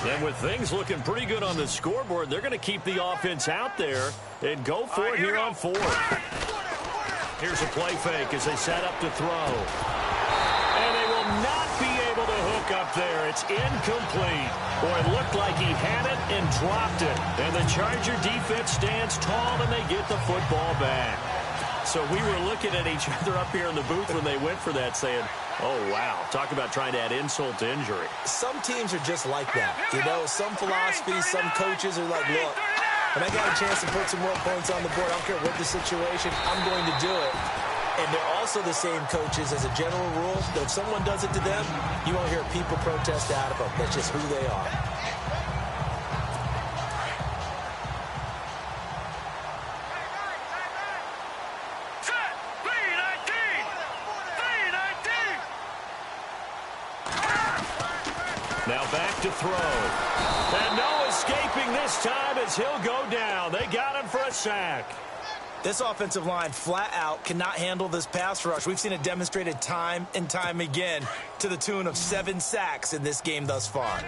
And with things looking pretty good on the scoreboard, they're going to keep the offense out there and go for it here on 4th. Here's a play fake as they set up to throw. And they will not be able to hook up there. It's incomplete. Boy, it looked like he had it and dropped it. And the Charger defense stands tall and they get the football back. So we were looking at each other up here in the booth when they went for that saying, oh, wow. Talk about trying to add insult to injury. Some teams are just like that. You know, some philosophies, some coaches are like, look, when I got a chance to put some more points on the board, I don't care what the situation, I'm going to do it. And they're also the same coaches as a general rule that if someone does it to them, you won't hear people protest out of them. That's just who they are. Now back to throw. And no escaping this time as he'll go down. They got him for a sack. This offensive line flat out cannot handle this pass rush. We've seen it demonstrated time and time again to the tune of 7 sacks in this game thus far.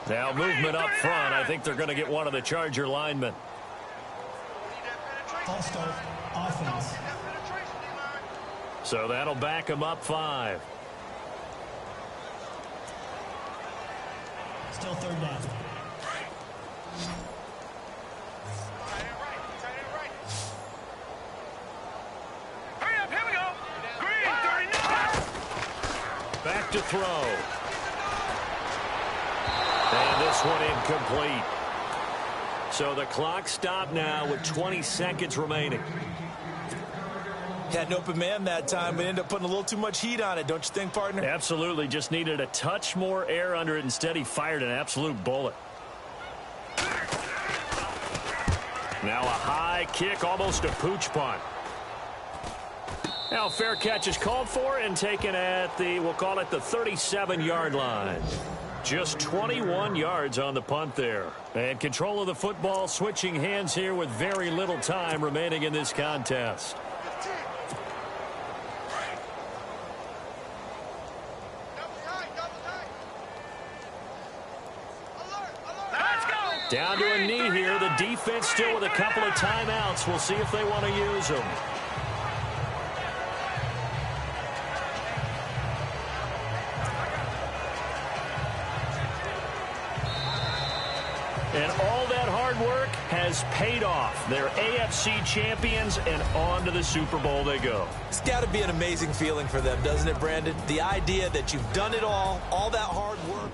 Now movement up front. I think they're going to get one of the Charger linemen. False start, offense. So that'll back him up 5. Still 3rd down. Hurry up, here we go. Green, 39. Back to throw. And this one incomplete. So the clock stopped now with 20 seconds remaining. Had an open man that time, but ended up putting a little too much heat on it, don't you think, partner? Absolutely. Just needed a touch more air under it. Instead, he fired an absolute bullet. Now a high kick, almost a pooch punt. Now fair catch is called for and taken at the, we'll call it the 37-yard line. Just 21 yards on the punt there. And control of the football switching hands here with very little time remaining in this contest. Down to a knee here. The defense still with a couple of timeouts. We'll see if they want to use them. And all that hard work has paid off. They're AFC champions, and on to the Super Bowl they go. It's got to be an amazing feeling for them, doesn't it, Brandon? The idea that you've done it all that hard work.